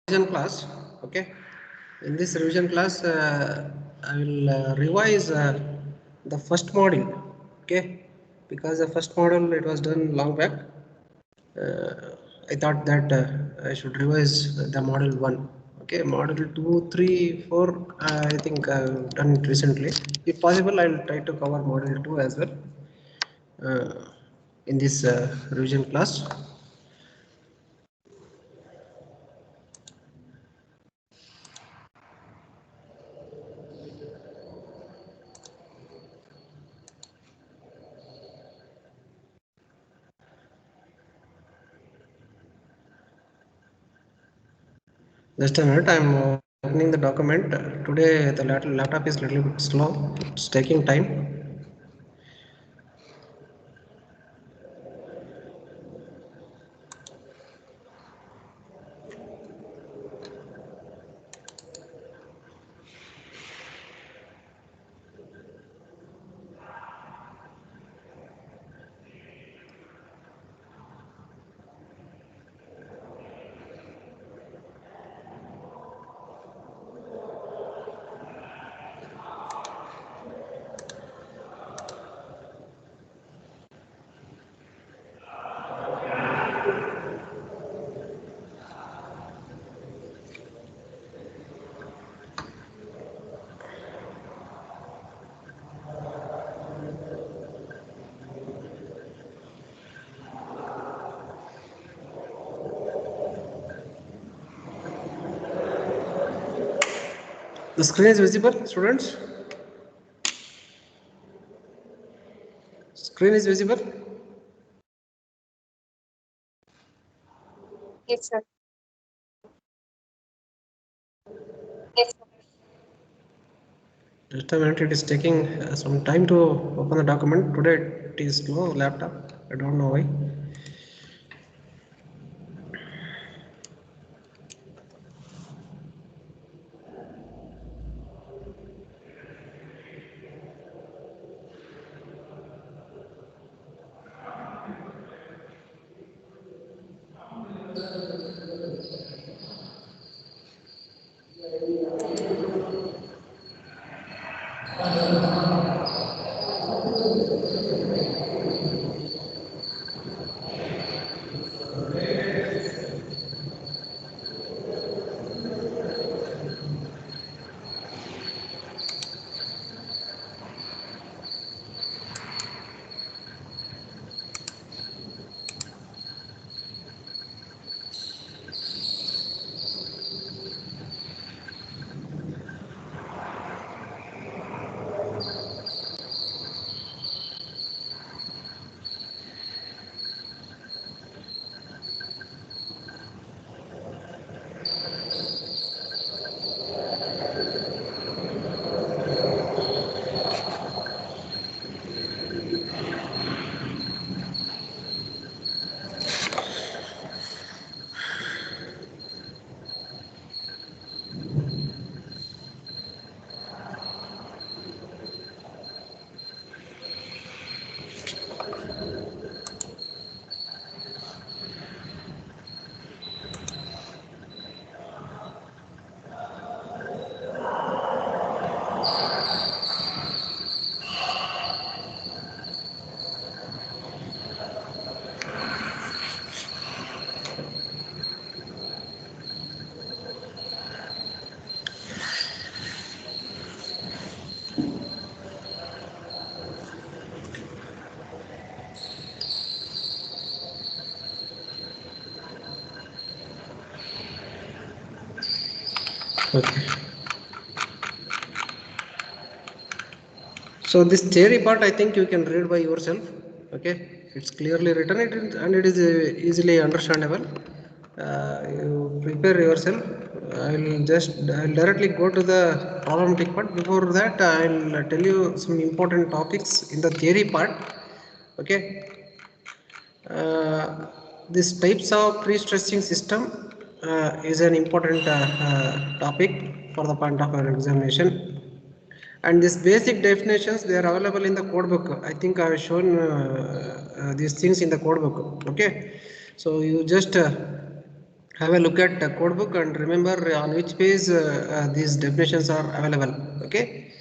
revision class. Okay, in this revision class I will revise the first module. Okay, because the first module it was done long back. I thought that I should revise the module 1. Okay, module 2, 3, 4 I think I've done it recently. If possible I will try to cover module 2 as well in this revision class. Just a minute, I am opening the document. Today the laptop is little bit slow. It's taking time. The screen is visible, students? Screen is visible? Yes, sir. Just a minute, it is taking some time to open the document. Today it is slow laptop. I don't know why. Okay. So this theory part, I think you can read by yourself. Okay, it's clearly written and it is easily understandable. You prepare yourself. I'll directly go to the problematic part. Before that, I'll tell you some important topics in the theory part. Okay, this types of pre-stressing system is an important topic for the point of our examination. And these basic definitions, they are available in the code book. I think I have shown these things in the code book. Okay, so you just have a look at the code book and remember on which page these definitions are available. Okay,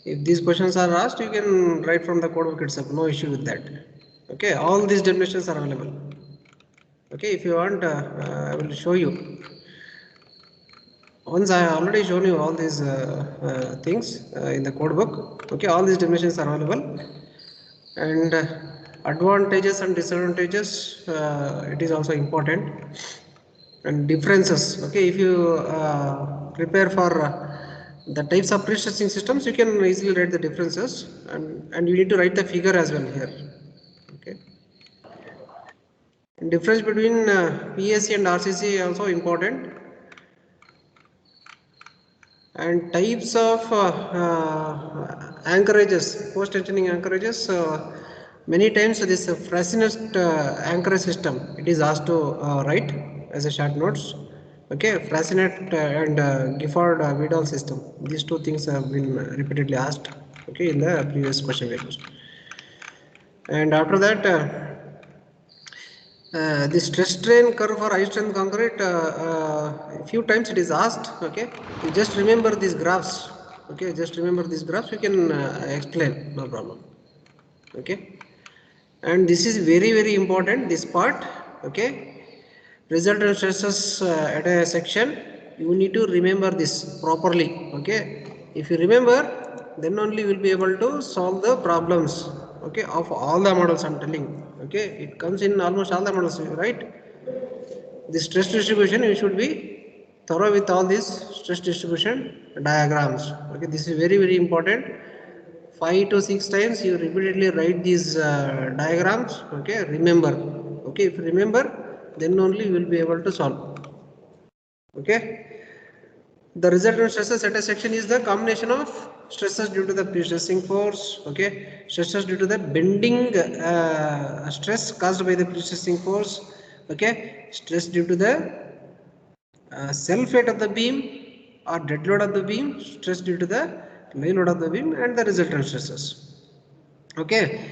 if these questions are asked, you can write from the code book itself, no issue with that. Okay, all these definitions are available. Okay, if you want, I will show you. Once I have already shown you all these things in the code book. Okay, all these definitions are available, and advantages and disadvantages, it is also important, and differences. Okay, if you prepare for the types of pre-stressing systems, you can easily write the differences, and you need to write the figure as well here. Okay, and difference between PSC and RCC also important, and types of anchorages, post tensioning anchorages. Many times this Freyssinet anchorage system, it is asked to write as a short notes. Okay, Freyssinet and Gifford Vidal system. These two things have been repeatedly asked. Okay, in the previous question papers. And after that, the stress strain curve for high strength concrete, a few times it is asked. Okay, you just remember these graphs. Okay, just remember these graphs, you can explain, no problem. Okay, and this is very important, this part. Okay, resultant stresses at a section, you need to remember this properly. Okay, if you remember, then only you will be able to solve the problems. Okay, of all the models I'm telling. Okay, it comes in almost all the models, right? The stress distribution, you should be thorough with all these stress distribution diagrams. Okay, this is very important. 5 to 6 times you repeatedly write these diagrams. Okay, remember. Okay, if you remember, then only you will be able to solve. Okay, the resultant stresses at a section is the combination of stresses due to the pre-stressing force. Okay, stresses due to the bending stress caused by the pre-stressing force. Okay, stress due to the self weight of the beam or dead load of the beam, stress due to the lay load of the beam, and the resultant stresses. Okay,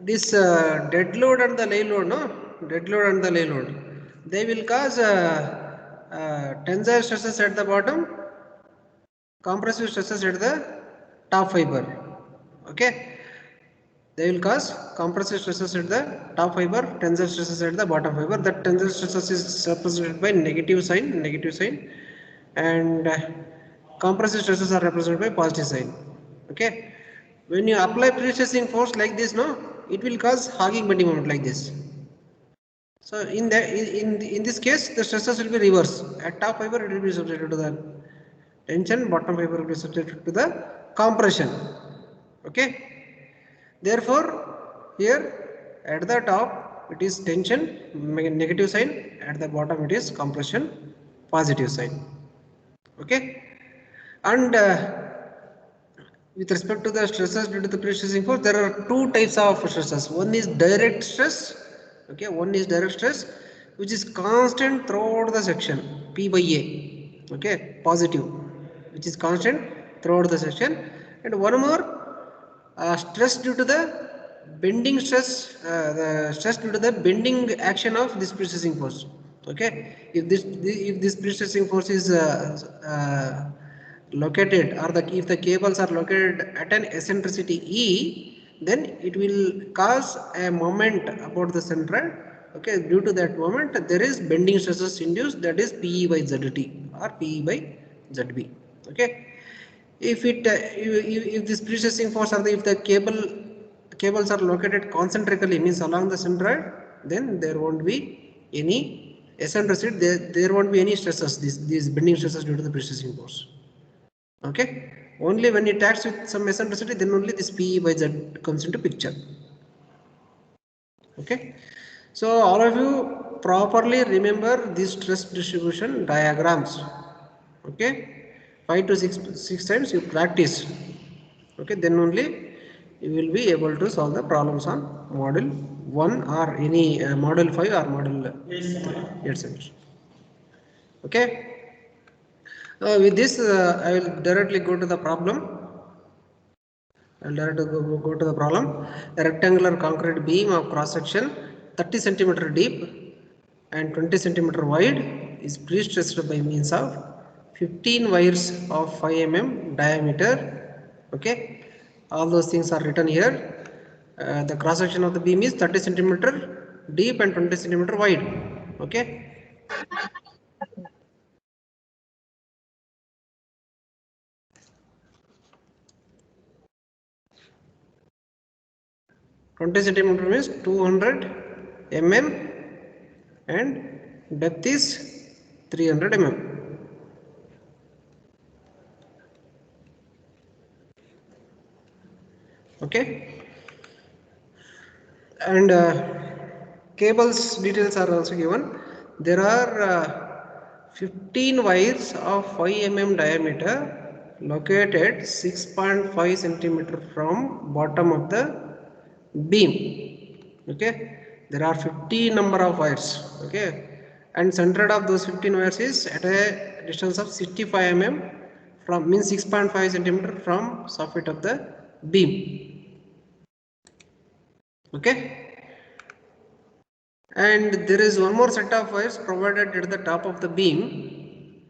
this dead load and the lay load, no, dead load and the lay load, they will cause tensile stresses at the bottom, compressive stresses at the top fiber. Okay, they will cause compressive stresses at the top fiber, tensile stresses at the bottom fiber. That tensile stresses is represented by negative sign, and compressive stresses are represented by positive sign. Okay, when you apply pre-stressing force like this, no, it will cause hogging bending moment like this. So in this case, the stresses will be reversed. At top fiber, it will be subjected to the tension, bottom fiber will be subjected to the compression. Okay, therefore here at the top it is tension, negative sign, at the bottom it is compression, positive sign. Okay, and with respect to the stresses due to the pre-stressing force, there are two types of stresses. One is direct stress. Okay, one is direct stress, which is constant throughout the section, P by A. Okay, positive, which is constant throughout the section. And one more, stress due to the bending stress, the stress due to the bending action of this pre-stressing force. Okay, if this pre-stressing force is located, or if the cables are located at an eccentricity E, then it will cause a moment about the centroid. Okay, due to that moment there is bending stresses induced, that is PE by ZT or PE by ZB. Okay, if this pre-stressing force, or if the cables are located concentrically, means along the centroid, then there won't be any eccentricity, there won't be any stresses, these bending stresses due to the pre-stressing force. Okay, only when it acts with some eccentricity, then only this PE by Z comes into picture. Okay, so all of you properly remember these stress distribution diagrams. Okay, 5 to 6 times you practice. Okay, then only you will be able to solve the problems on model 1 or any model 5 or model 8. Okay. With this, I will directly go to the problem. I will directly go to the problem. A rectangular concrete beam of cross section 30 centimeter deep and 20 centimeter wide is pre-stressed by means of 15 wires of 5 mm diameter. Okay, all those things are written here. The cross section of the beam is 30 centimeter deep and 20 centimeter wide. Okay. 20 centimeter means 200 mm and depth is 300 mm. Okay, and cables details are also given. There are 15 wires of 5 mm diameter located 6.5 centimeter from bottom of the beam. Okay, there are 15 number of wires. Okay, and centered of those 15 wires is at a distance of 65 mm from means 6.5 centimeter from soffit of the beam. Okay, and there is one more set of wires provided at the top of the beam,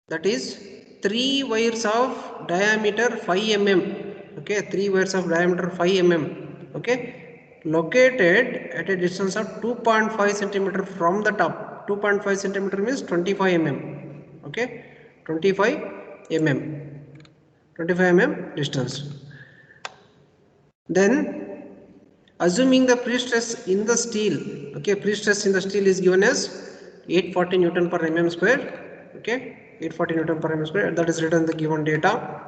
that is 3 wires of diameter 5 mm. Okay, 3 wires of diameter 5 mm. Okay, located at a distance of 2.5 centimeter from the top. 2.5 centimeter means 25 mm. Okay, 25 mm, 25 mm distance. Then assuming the pre-stress in the steel, okay, pre-stress in the steel is given as 840 Newton per mm square. Okay, 840 Newton per mm square, that is written in the given data.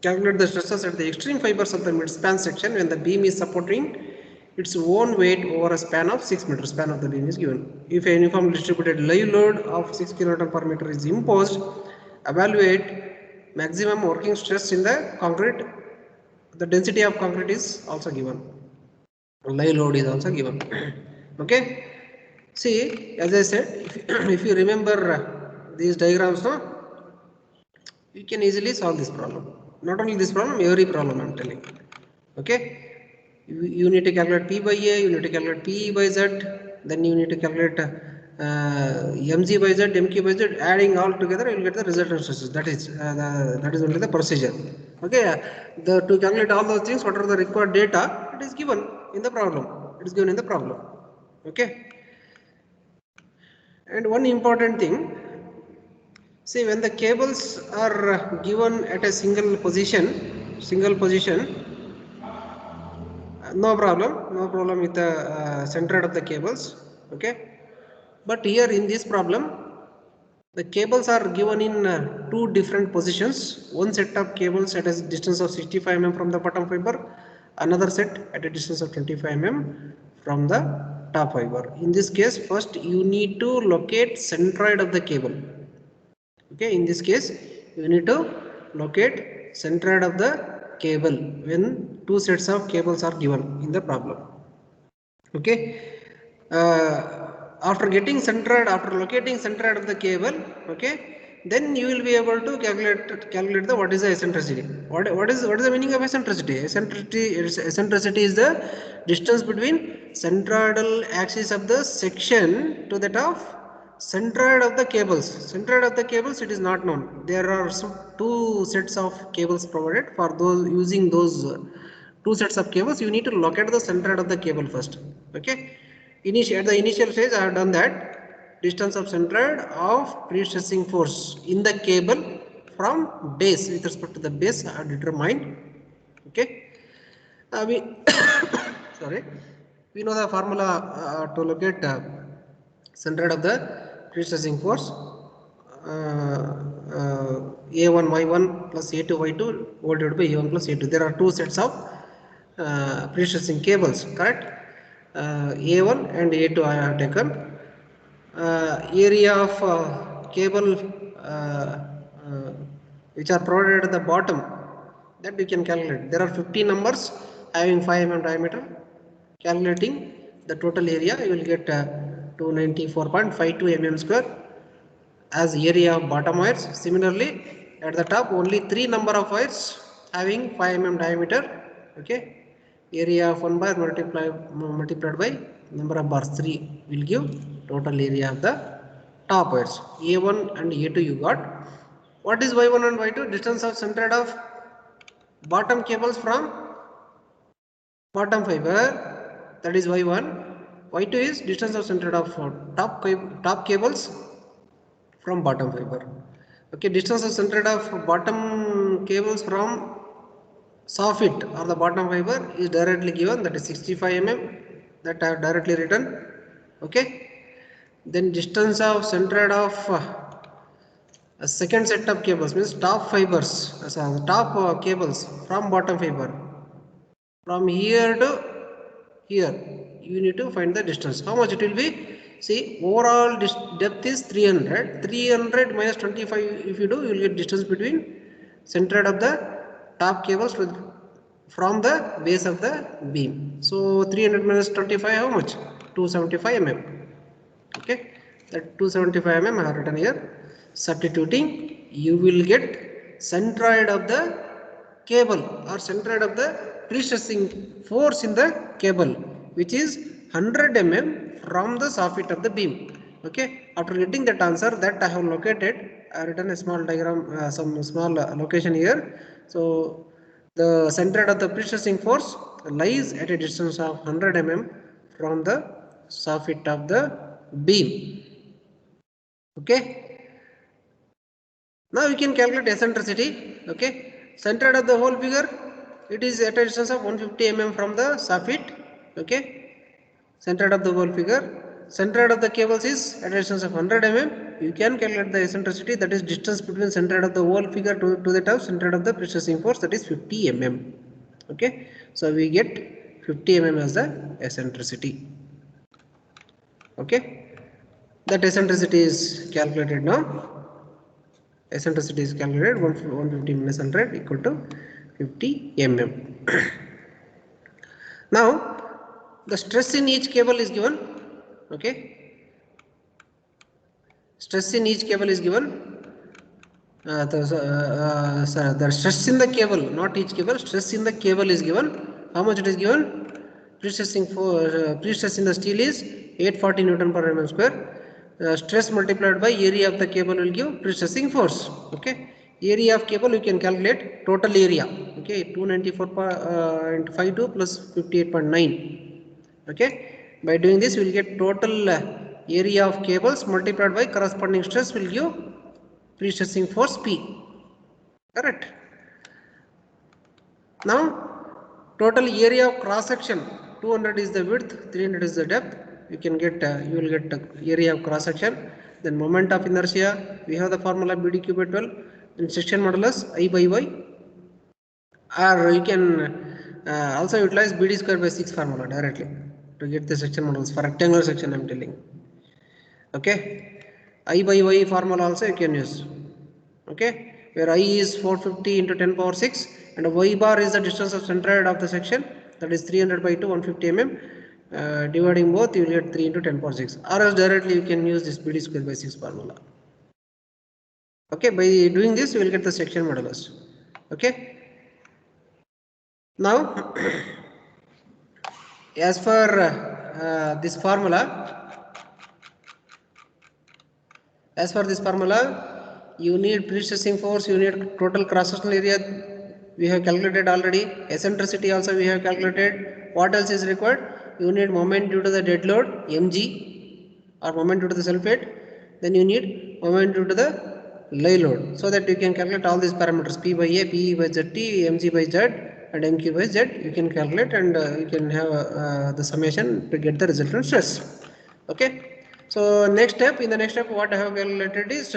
Calculate the stresses at the extreme fibers of the mid-span section when the beam is supporting its own weight over a span of 6 meters. Span of the beam is given. If a uniformly distributed live load of 6 kN per meter is imposed, evaluate maximum working stress in the concrete. The density of concrete is also given. Live load is also given. Okay, see, as I said, if you remember these diagrams, no, you can easily solve this problem. Not only this problem, every problem I am telling. Okay, you need to calculate P by A, you need to calculate P by Z, then you need to calculate mg by Z, mq by Z. Adding all together, you will get the resultant stresses. That is only the procedure. Okay, to calculate all those things, what are the required data? It is given in the problem. It is given in the problem. Okay, and one important thing. See, when the cables are given at a single position, no problem with the center of the cables. Okay, but here in this problem, the cables are given in two different positions. One set of cables at a distance of 65 mm from the bottom fiber, another set at a distance of 25 mm from the top fiber. In this case, first you need to locate centroid of the cable. Okay, in this case you need to locate centroid of the cable when two sets of cables are given in the problem. Okay, after locating centroid of the cable, okay, then you will be able to calculate the what is the eccentricity. What is the meaning of eccentricity? Eccentricity is the distance between centroidal axis of the section to that of centroid of the cables. Centroid of the cables, it is not known. There are two sets of cables provided. For those using those two sets of cables, you need to locate the centroid of the cable first. Okay, at the initial stage I have done that. Distance of centroid of pre-stressing force in the cable from base, with respect to the base I have determined. Okay, we sorry, we know the formula to locate centroid of the pre-stressing force. A1 y1 plus A2 y2 divided by A1 plus A2. There are two sets of pre-stressing cables, correct? A1 and A2 I have taken. Area of cable which are provided at the bottom, that you can calculate. There are 15 numbers having 5 mm diameter. Calculating the total area, you will get 294.52 mm square as area of bottom wires. Similarly, at the top only 3 number of wires having 5 mm diameter. Okay, area of 1 bar multiplied by number of bars 3 will give total area of the top wires A1 and A2 you got. What is Y1 and Y2? Distance of centroid of bottom cables from bottom fiber, that is Y1. Y2 is distance of centroid of top cables from bottom fiber. Okay, distance of centroid of bottom cables from soffit or the bottom fiber is directly given, that is 65 mm, that I have directly written. Okay, then distance of centroid of a second set of cables means top fibers, top cables from bottom fiber, from here to here you need to find the distance. How much it will be? See, overall depth is 300. 300 minus 25 if you do, you will get distance between centroid of the top cables from the base of the beam. So 300 minus 25, how much? 275 mm. Okay, that 275 mm I have written here. Substituting, you will get centroid of the cable or centroid of the pre-stressing force in the cable, which is 100 mm from the soffit of the beam. Okay, after getting that answer, that I have located, I have written a small diagram, some small location here. So the centroid of the pre-stressing force lies at a distance of 100 mm from the soffit of the beam. Okay, now we can calculate eccentricity. Okay, centroid of the whole figure, it is at a distance of 150 mm from the soffit. Okay, centroid of the whole figure, centroid of the cables is at a distance of 100 mm. You can calculate the eccentricity, that is distance between centroid of the whole figure to the top centroid of the pre-stressing force, that is 50 mm. Okay, so we get 50 mm as the eccentricity. Okay, that eccentricity is calculated now. Eccentricity is calculated 150 minus 100 equal to 50 mm. Now the stress in each cable is given. Okay, stress in each cable is given. The stress in the cable, not each cable, stress in the cable is given. How much it is given? Pre-stress in the steel is 840 Newton per mm square. Stress multiplied by area of the cable will give pre-stressing force. Okay, area of cable you can calculate total area. Okay, 294.52 plus 58.9. Okay, by doing this we will get total area of cables multiplied by corresponding stress will give pre-stressing force P. Correct. Now total area of cross section, 200 is the width, 300 is the depth. You can get you will get area of cross section. Then moment of inertia, we have the formula BD by 12. Then section modulus I by Y, or you can also utilize BD square by 6 formula directly to get the section modulus for rectangular section. I am telling. Okay, I by Y formula also you can use. Okay, where I is 450 into 10 power 6 and Y bar is the distance of centroid of the section, that is 300 by 2 150 mm. Dividing both, you will get 3 into 10 power 6, or else directly you can use this BD square by 6 formula. Okay, by doing this you will get the section modulus. Okay, now as for this formula, you need pre-stressing force, you need total cross-sectional area, we have calculated already. Eccentricity also we have calculated. What else is required? You need moment due to the dead load, mg, or moment due to the self-weight. Then you need moment due to the lay load, so that you can calculate all these parameters, P by A, P by ZT, mg by Z, and mq by Z. You can calculate, and you can have the summation to get the resultant stress. Okay. So next step, in the next step, what I have calculated is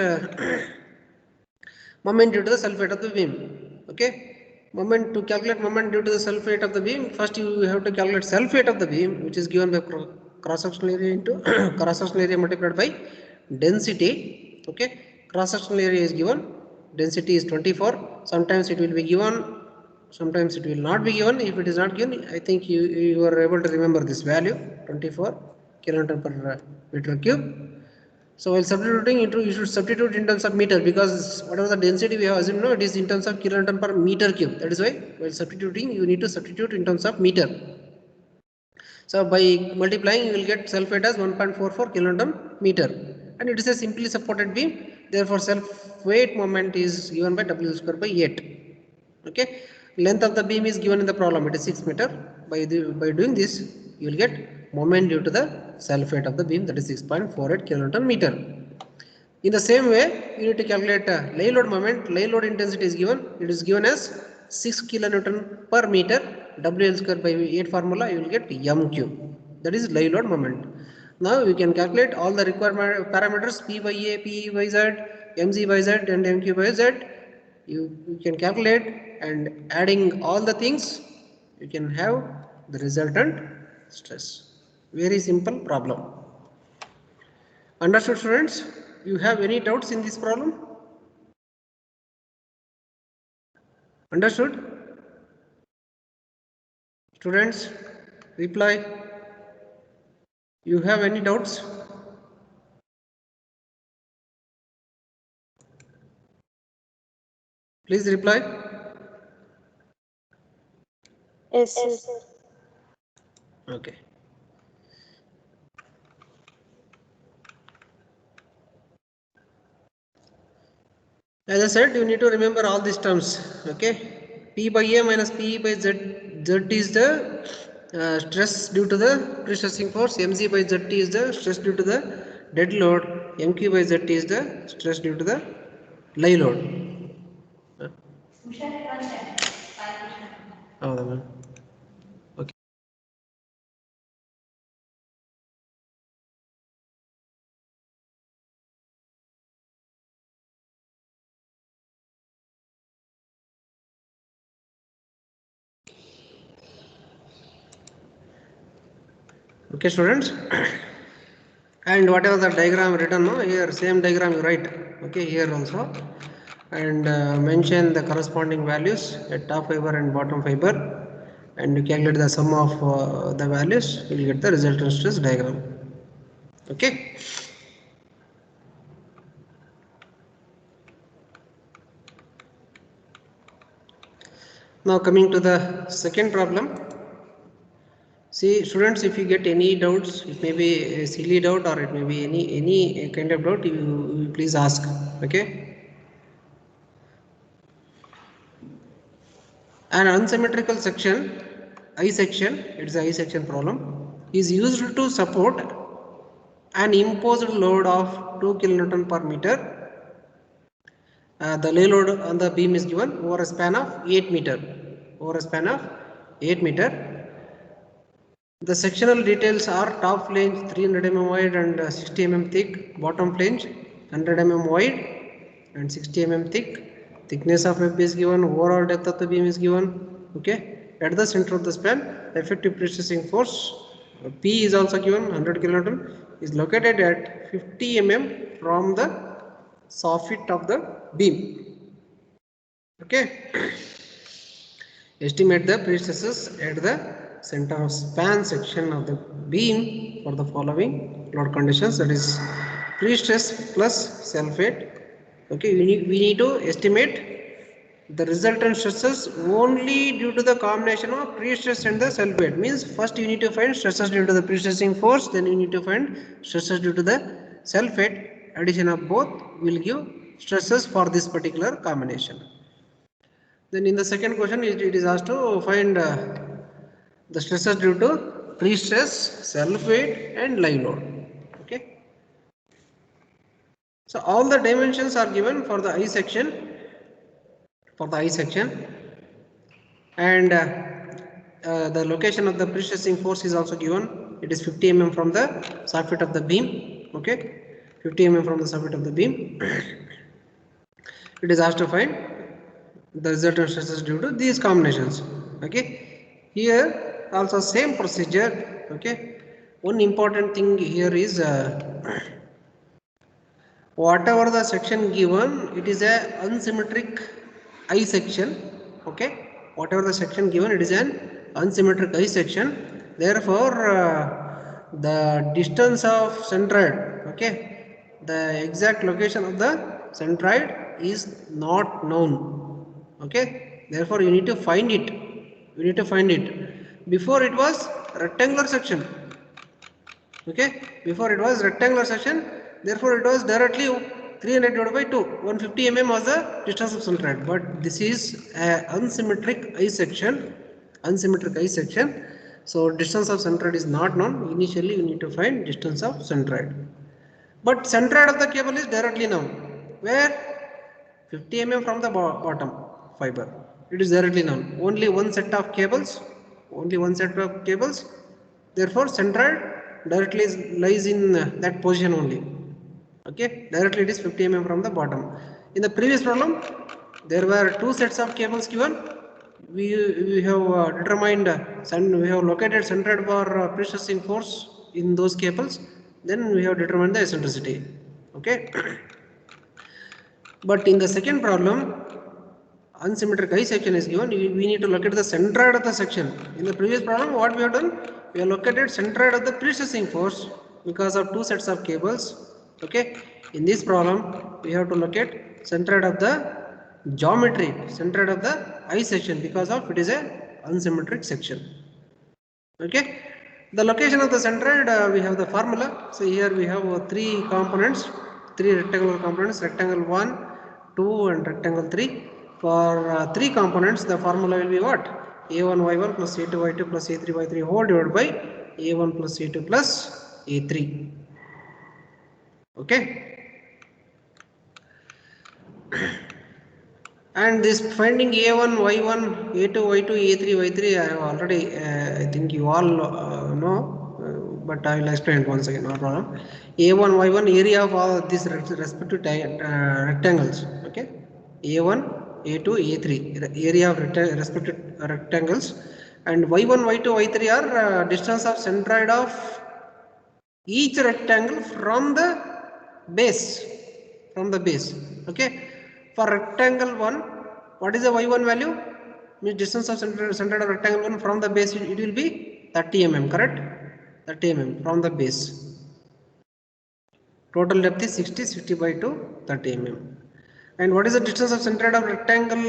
moment due to the self-weight of the beam. Okay, moment, to calculate moment due to the self-weight of the beam, first you have to calculate self-weight of the beam, which is given by cross-sectional area into cross-sectional area multiplied by density. Okay, cross-sectional area is given, density is 24. Sometimes it will be given, sometimes it will not be given. If it is not given, I think you are able to remember this value, 24 kilonewton per meter cube. So while substituting into, you should substitute in terms of meter, because whatever the density we have assumed, no, it is in terms of kilonewton per meter cube. That is why while substituting, you need to substitute in terms of meter. So by multiplying, you will get self-weight as 1.44 kilonewton meter. and it is a simply supported beam. Therefore self weight moment is given by W square by 8. Okay, length of the beam is given in the problem, it is 6 meter. By doing this you will get moment due to the self weight of the beam, that is 6.48 kilonewton meter. In the same way, you need to calculate lay load moment. Lay load intensity is given. It is given as 6 kilonewton per meter. WL square by 8 formula, you will get MQ. That is lay load moment. Now you can calculate all the required parameters P by A, P by Z, MZ by Z, and MQ by Z. You can calculate, and adding all the things, you can have the resultant stress. Very simple problem. Understood, students? You have any doubts in this problem? Understood? Students, reply. You have any doubts? Please reply. Yes, sir. Okay. As I said, you need to remember all these terms. Okay. P by A minus P by Z. Z is the stress due to the pre-stressing force. MZ by ZT is the stress due to the dead load. MQ by ZT is the stress due to the lay load. Okay. Okay, students. And whatever the diagram written, no, here same diagram you write. Okay, here also, and mention the corresponding values at top fiber and bottom fiber, and you calculate the sum of the values. You will get the resultant stress diagram. Okay. Now coming to the second problem. See, students, if you get any doubts, it may be a silly doubt or it may be any kind of doubt, you please ask. Okay. An unsymmetrical section, I section, it's a I section problem, is used to support an imposed load of 2 kilonewton per meter. The lay load on the beam is given over a span of 8 meter. Over a span of 8 meter. The sectional details are top flange 300 mm wide and 60 mm thick, bottom flange 100 mm wide and 60 mm thick. Thickness of web is given, overall depth of the beam is given. Okay, at the center of the span, effective pre-stressing force P is also given, 100 kilonewton, is located at 50 mm from the soffit of the beam. Okay, estimate the pre-stresses at the center of span section of the beam for the following load conditions, that is pre-stress plus self weight. Okay, we need to estimate the resultant stresses only due to the combination of pre-stress and the self weight. Means first you need to find stresses due to the pre-stressing force, then you need to find stresses due to the self weight. Addition of both will give stresses for this particular combination. Then in the second question it is asked to find the stresses due to pre-stress, self weight and live load. Okay. So all the dimensions are given for the I section. And the location of the pre-stressing force is also given. It is 50 mm from the soffit of the beam. Okay, 50 mm from the soffit of the beam. It is asked to find the resultant stresses due to these combinations. Okay, here also same procedure. Okay, one important thing here is whatever the section given, it is a unsymmetric I section. Okay, whatever the section given, it is an unsymmetric I section. Therefore, the distance of centroid, okay, the exact location of the centroid is not known. Okay, therefore you need to find it. You need to find it. Before it was rectangular section. Okay, before it was rectangular section. Therefore, it was directly 300 divided by 2. 150 mm was the distance of centroid. But this is an unsymmetric I section. Unsymmetric I section. So distance of centroid is not known. Initially, you need to find distance of centroid. But centroid of the cable is directly known. Where? 50 mm from the bottom fiber. It is directly known. Only one set of cables. Only one set of cables. Therefore, centroid directly lies in that position only. Okay, directly it is 50 mm from the bottom. In the previous problem, there were two sets of cables given. We have determined we have located centroid for pressure force in those cables. Then we have determined the eccentricity. Okay. But in the second problem, unsymmetric I section is given. We need to locate the centroid of the section. In the previous problem, what we have done? We have located centroid of the precessing force because of two sets of cables. Okay. In this problem, we have to locate centroid of the geometry, centroid of the I section because of it is a unsymmetric section. Okay. The location of the centroid, we have the formula. So here we have three components, three rectangular components, rectangle 1, 2 and rectangle 3. For three components, the formula will be what? A1 y1 plus A2 y2 plus A3 y3 whole divided by A1 plus A2 plus A3. Okay. And this finding A1 y1, A2 y2, A3 y3, I have already, I think you all know, but I will explain it once again, no problem. A1 y1 area of all these respective rectangles. Okay. A1, A2, A3, the area of respective rectangles, and y1, y2, y3 are distance of centroid of each rectangle from the base. Okay. For rectangle 1, what is the y1 value? Means distance of centroid of rectangle 1 from the base, it will be 30 mm, correct? 30 mm from the base. Total depth is 60, 60 by 2, 30 mm. And what is the distance of centroid of rectangle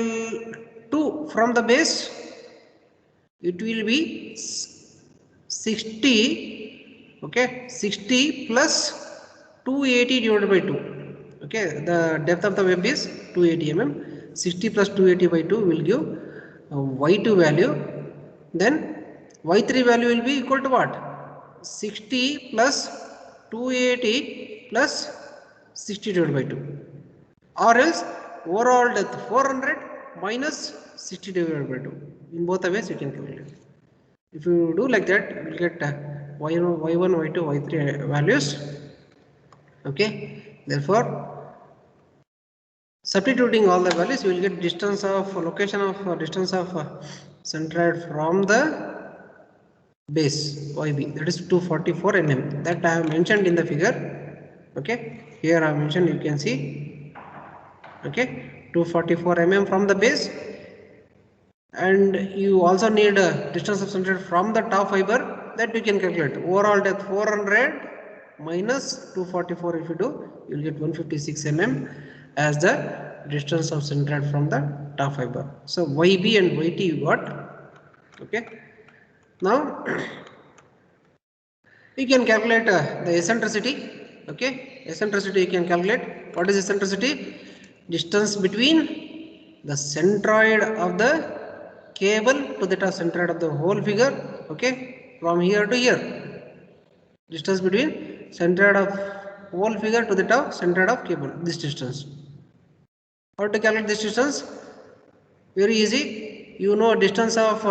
2 from the base? It will be 60, okay, 60 plus 280 divided by 2. Okay, the depth of the web is 280 mm. 60 plus 280 by 2 will give y2 value. Then y3 value will be equal to what? 60 plus 280 plus 60 divided by 2. Or else overall depth 400 minus 60 divided by 2. In both the ways you can calculate. If you do like that, you will get y1, y2, y3 values. Okay. Therefore, substituting all the values, you will get distance of location of distance of centroid from the base YB, that is 244 mm. That I have mentioned in the figure. Okay. Here I have mentioned, you can see. Okay. 244 mm from the base. And you also need a distance of centroid from the top fiber, that you can calculate. Overall depth 400 minus 244, if you do, you will get 156 mm as the distance of centroid from the top fiber. So YB and YT you got. Okay. Now you can calculate the eccentricity. Okay. Eccentricity you can calculate. What is eccentricity? Distance between the centroid of the cable to that of centroid of the whole figure. Okay. From here to here. Distance between centroid of whole figure to that of centroid of cable. This distance. How to calculate this distance? Very easy. You know distance of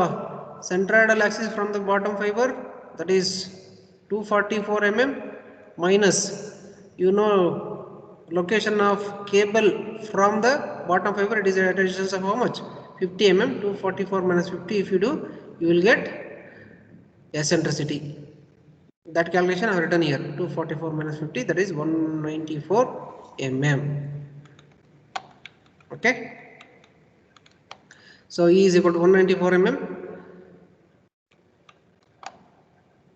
centroidal axis from the bottom fiber, that is 244 mm, minus you know location of cable from the bottom fiber, it is at a distance of how much? 50 mm. 244 minus 50, if you do, you will get eccentricity. That calculation I have written here. 244 minus 50, that is 194 mm. Okay. So E is equal to 194 mm.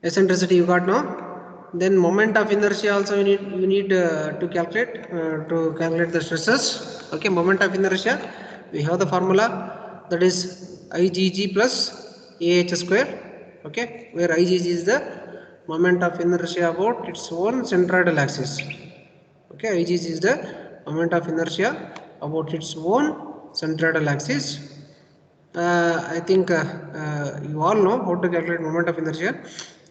Eccentricity you got now. Then moment of inertia also you need to calculate the stresses. Okay, moment of inertia, we have the formula, that is IgG plus AH square. Okay, where IgG is the moment of inertia about its own centroidal axis. Okay, Ig is the moment of inertia about its own centroidal axis. I think you all know how to calculate moment of inertia.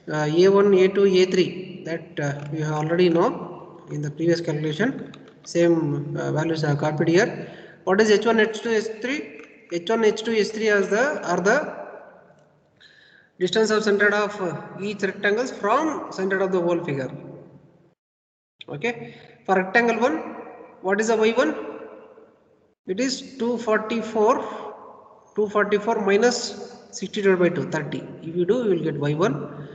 A1, A2, A3 that we already know in the previous calculation. Same values are copied here. What is H1, H2, H3? H1, H2, H3 are the distance of centroid of each rectangles from centroid of the whole figure. Okay, for rectangle 1, what is the y1? It is 244 minus 60 divided by 2, 30. If you do, you will get y1.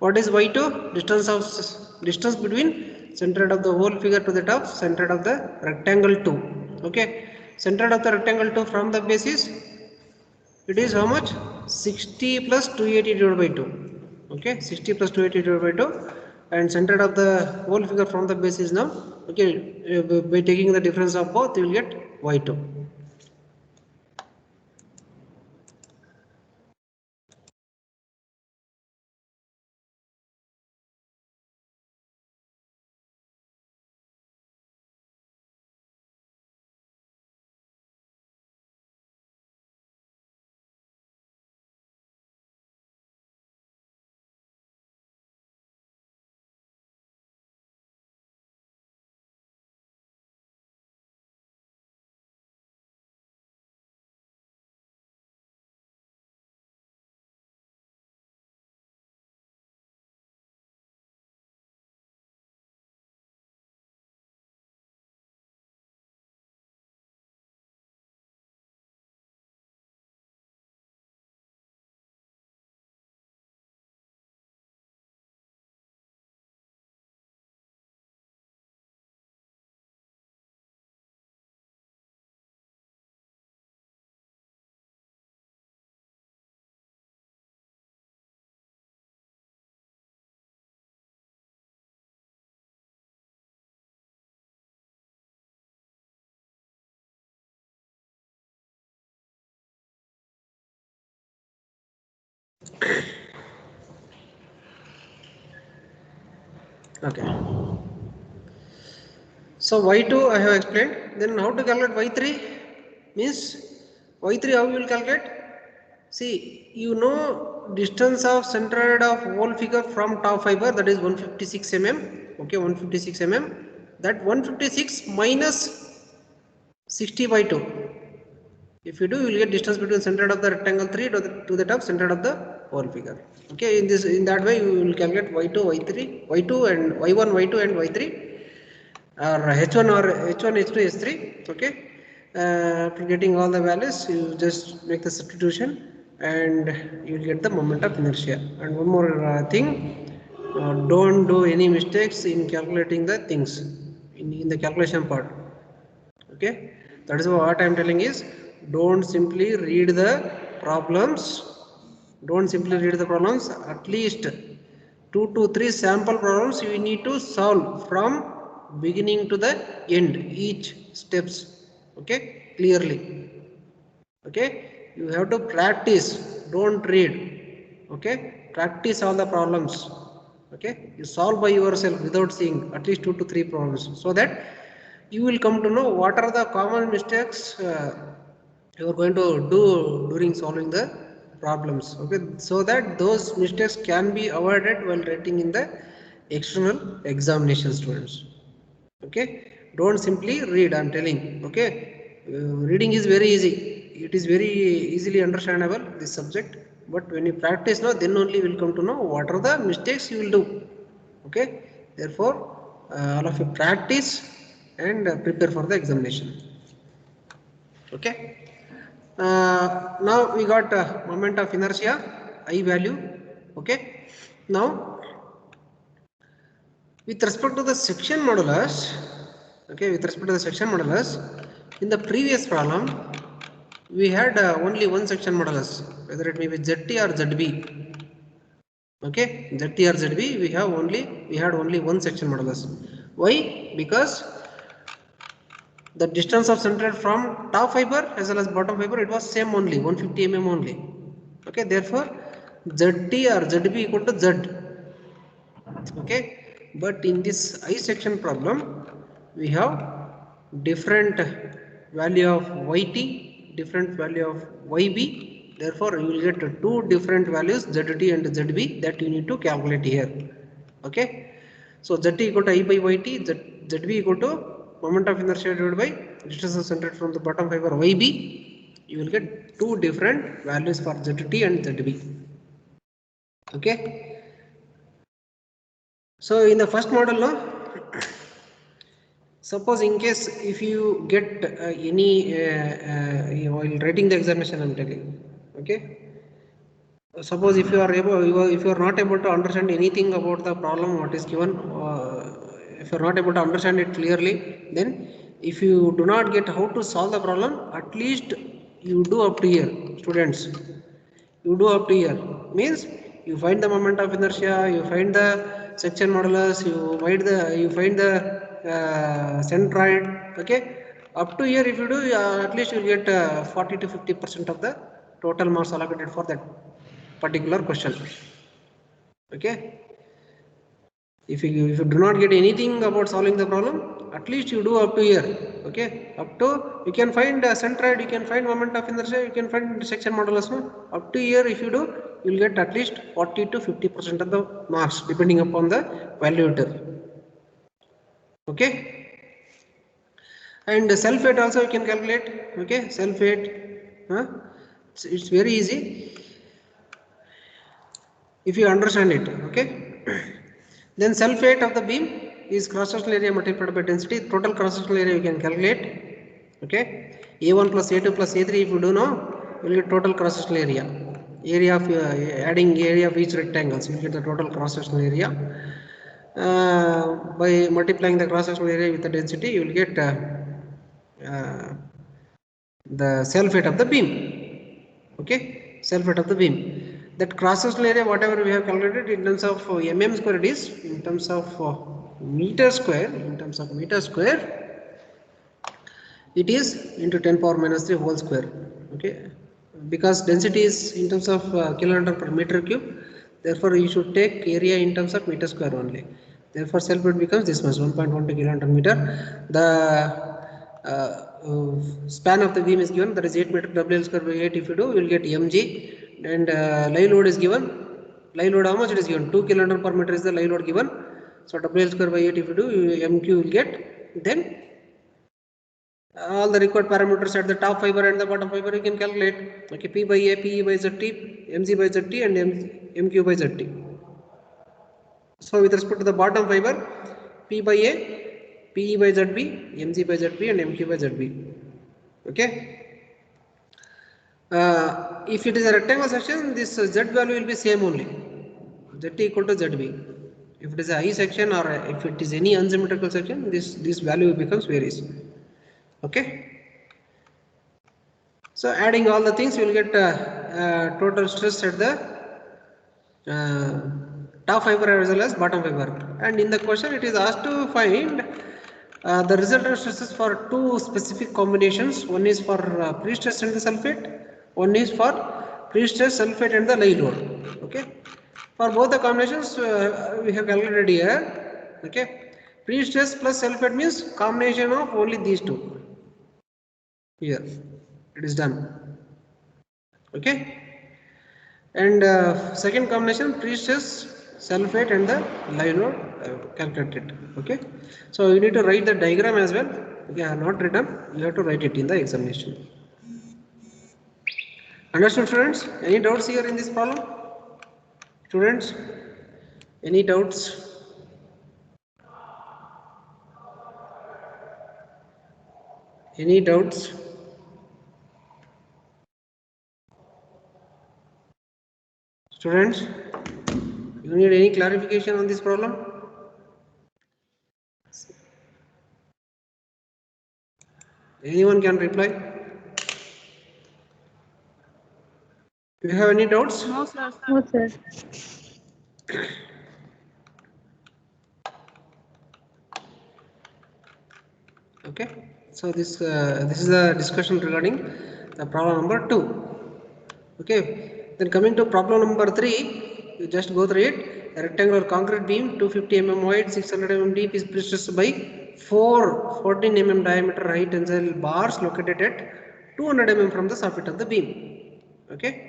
What is y2? Distance between centroid of the whole figure to the top, centroid of the rectangle 2. Okay, centroid of the rectangle 2 from the basis, it is how much? 60 plus 280 divided by 2. Okay, 60 plus 280 divided by 2, and centered of the whole figure from the base is now, okay, by taking the difference of both you will get y2. Okay. So y2 I have explained. Then how to calculate y3? Means y3 how you will calculate? See, you know distance of centroid of whole figure from top fiber, that is 156 mm. Okay, 156 mm. That 156 minus 60 by 2. If you do, you will get distance between centroid of the rectangle 3 to the top centroid of the whole figure. Okay, in that way you will calculate y2, y3, y2 and y1, y2 and y3. Or H1 or H1, H2, H3. Okay, after getting all the values, you just make the substitution and you will get the moment of inertia. And one more thing, don't do any mistakes in calculating the things in the calculation part. Okay, that is what I am telling is, don't simply read the problems. Don't simply read the problems. At least 2 to 3 sample problems you need to solve from beginning to the end, each steps. Okay, clearly. Okay, you have to practice. Don't read. Okay, practice all the problems. Okay, you solve by yourself without seeing at least 2 to 3 problems, so that you will come to know what are the common mistakes you are going to do during solving the problems. Okay, so that those mistakes can be avoided while writing in the external examination, students. Okay, don't simply read, I'm telling. Okay, reading is very easy, it is very easily understandable, this subject, but when you practice now, then only you will come to know what are the mistakes you will do. Okay, therefore all of you practice and prepare for the examination. Okay, now we got moment of inertia, I value. Okay, now with respect to the section modulus, okay, with respect to the section modulus, in the previous problem, we had only one section modulus, whether it may be ZT or ZB. Okay, ZT or ZB, we had only one section modulus. Why? Because the distance of centroid from top fiber as well as bottom fiber, it was same only, 150 mm only. Okay, therefore ZT or ZB equal to Z. Okay, but in this I section problem, we have different value of yt, different value of yb. Therefore, you will get two different values zt and zb that you need to calculate here. Okay. So zt equal to I by yt, zb equal to moment of inertia divided by distance centered from the bottom fiber yb. You will get two different values for zt and zb. Okay. So in the first model, no, suppose in case if you get any while writing the examination, I am telling. Okay. Suppose if you are if you are not able to understand anything about the problem what is given, if you are not able to understand it clearly, then if you do not get how to solve the problem, at least you do up to here, students. You do up to here means you find the moment of inertia, you find the section modulus, you find the centroid. Okay, up to here if you do, at least you will get 40 to 50% of the total marks allocated for that particular question. Okay, if you do not get anything about solving the problem, at least you do up to here. Okay, up to you can find centroid, you can find moment of inertia, you can find section modulus. No? Up to here if you do, you will get at least 40 to 50% of the marks depending upon the valuator. Okay, and self weight also you can calculate. Okay, self weight, it's very easy if you understand it. Okay. Then self weight of the beam is cross-sectional area multiplied by density. Total cross-sectional area you can calculate. Okay, A1 plus A2 plus A3 if you do know, you will get total cross-sectional area. Area of adding area of each rectangles, you will get the total cross-sectional area. By multiplying the cross-sectional area with the density, you will get the self weight of the beam. Okay, self weight of the beam. That cross-sectional area, whatever we have calculated in terms of mm square, it is in terms of meter square. In terms of meter square, it is into 10 power minus 3 whole square. Okay, because density is in terms of kilonewton per meter cube. Therefore, you should take area in terms of meter square only. Therefore, self weight becomes this much, 1.12 kilonewton meter. The span of the beam is given, that is 8 meter, WL square by 8 if you do, you will get mg. And live load is given. Live load how much it is given? 2 kilonewton per meter is the live load given. So WL square by 8 if you do, MQ will get. Then all the required parameters at the top fiber and the bottom fiber you can calculate. Okay, P by A, PE by ZT, MG by ZT and MQ by ZT. So with respect to the bottom fiber, P by A, PE by ZB, MG by ZB and MQ by ZB. Okay. If it is a rectangle section, this Z value will be same only. ZT equal to ZB. If it is a I section or if it is any unsymmetrical section, this value becomes varies. Okay. So adding all the things, you will get total stress at the top fiber as well as bottom fiber. And in the question, it is asked to find the resultant stresses for two specific combinations. One is for pre-stress and the sulfate. One is for pre-stress, sulfate and the live load. Okay. For both the combinations, we have calculated here. Okay. Pre-stress plus sulfate means combination of only these two. Here, it is done. Okay. And second combination, pre-stress, sulfate and the live load calculated. Okay. So you need to write the diagram as well. Okay, I have not written. You have to write it in the examination. Understood, students? Any doubts here in this problem? Students, any doubts? Any doubts? Students, you need any clarification on this problem? Anyone can reply. Do you have any doubts? No, sir. No, sir. Okay. So this is a discussion regarding the problem number 2. Okay. Then coming to problem number 3, you just go through it. A rectangular concrete beam, 250 mm wide, 600 mm deep, is pre-stressed by 4 14 mm diameter high tensile bars located at 200 mm from the soffit of the beam. Okay.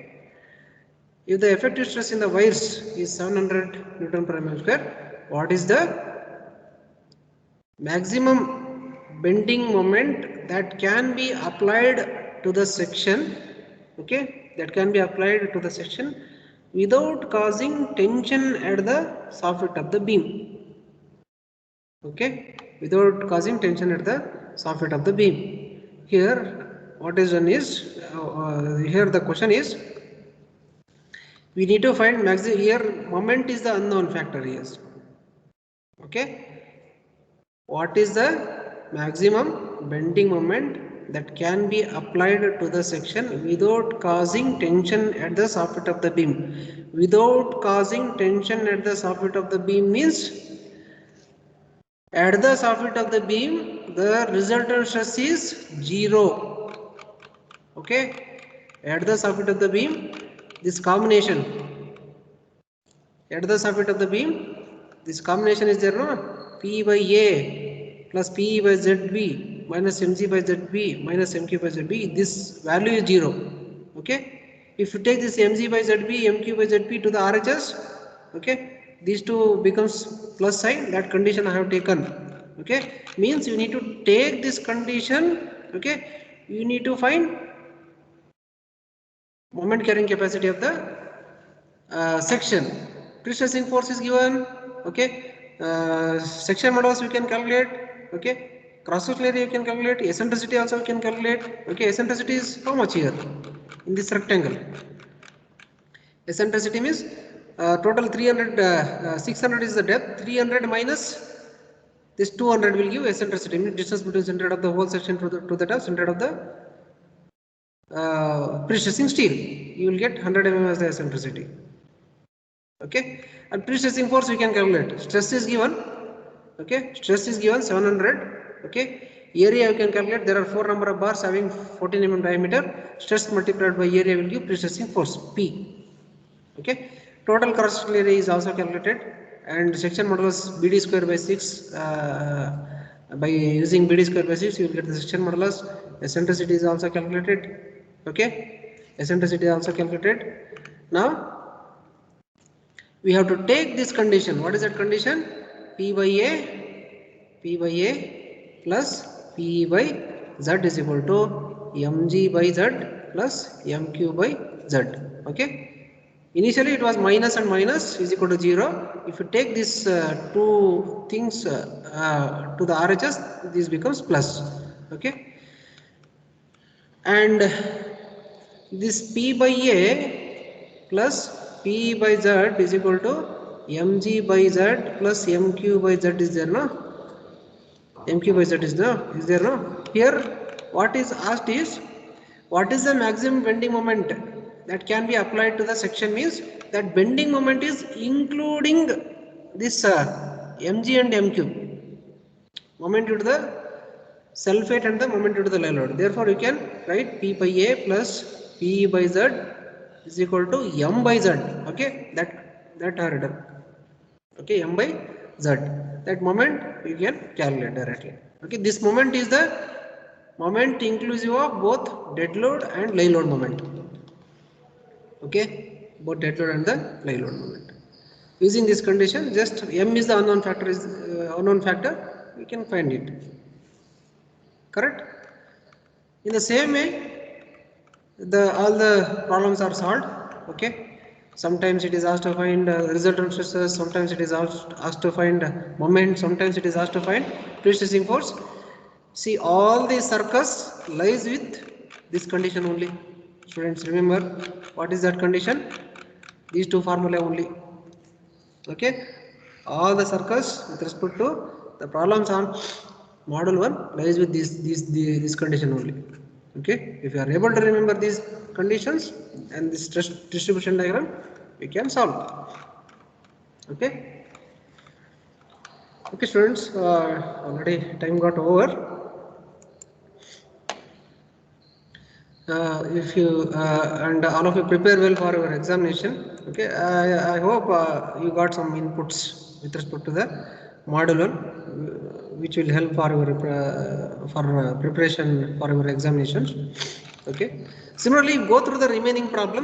If the effective stress in the wires is 700 Newton per mm square, what is the maximum bending moment that can be applied to the section? Okay, that can be applied to the section without causing tension at the soffit of the beam. Okay, without causing tension at the soffit of the beam. Here, what is done is here the question is, we need to find maximum. Here moment is the unknown factor. Yes. Okay, what is the maximum bending moment that can be applied to the section without causing tension at the soffit of the beam? Without causing tension at the soffit of the beam means at the soffit of the beam the resultant stress is 0. Okay, at the soffit of the beam this combination, at the soffit of the beam this combination is there, no? P by A plus P by ZB minus mg by ZB minus mq by ZB, this value is 0. Okay, if you take this mg by ZB mq by ZB to the RHS, okay, these two becomes plus sign, that condition I have taken. Okay, means you need to take this condition. Okay, you need to find moment carrying capacity of the section. Pre-stressing force is given. Okay, section modulus we can calculate. Okay, cross-sectional area you can calculate. Eccentricity also we can calculate. Okay, eccentricity is how much here in this rectangle? Eccentricity means total 300, 600 is the depth. 300 minus this 200 will give eccentricity, means distance between center of the whole section to the top, center of the pre-stressing steel. You will get 100 mm as the eccentricity. Okay, and pre-stressing force we can calculate. Stress is given. Okay, stress is given 700. Okay, area you can calculate. There are 4 number of bars having 14 mm diameter. Stress multiplied by area will give pre-stressing force P. Okay, total cross-sectional area is also calculated, and section modulus BD square by 6. By using BD square by 6, you will get the section modulus. Eccentricity is also calculated. Okay, eccentricity is also calculated. Now we have to take this condition. What is that condition? P by A plus P by Z is equal to mg by Z plus mq by Z. Okay. Initially it was minus and minus is equal to 0. If you take these two things to the RHS, this becomes plus. Okay. And this P by A plus P by Z is equal to mg by Z plus mq by Z is there, no? mq by Z is there, no? Here what is asked is, what is the maximum bending moment that can be applied to the section, means that bending moment is including this mg and mq, moment due to the sulfate and the moment due to the live load. Therefore you can write P by A plus P by Z is equal to m by Z. Okay, that are written. Okay, m by Z, that moment you can calculate directly. Okay, this moment is the moment inclusive of both dead load and live load moment. Okay, both dead load and the live load moment. Using this condition, just m is the unknown factor, we can find it. Correct? In the same way, all the problems are solved. Okay. Sometimes it is asked to find resultant stresses, sometimes it is asked to find moment, sometimes it is asked to find pre-stressing force. See, all the circus lies with this condition only. Students, remember what is that condition? These two formulae only. Okay, all the circus with respect to the problems on model 1 lies with this condition only. Okay, if you are able to remember these conditions and this stress distribution diagram, we can solve. Okay. Okay, students, already time got over. If you and all of you prepare well for your examination. Okay, I hope you got some inputs with respect to the model 1. which will help for your preparation for your examinations. Okay. Similarly, go through the remaining problems.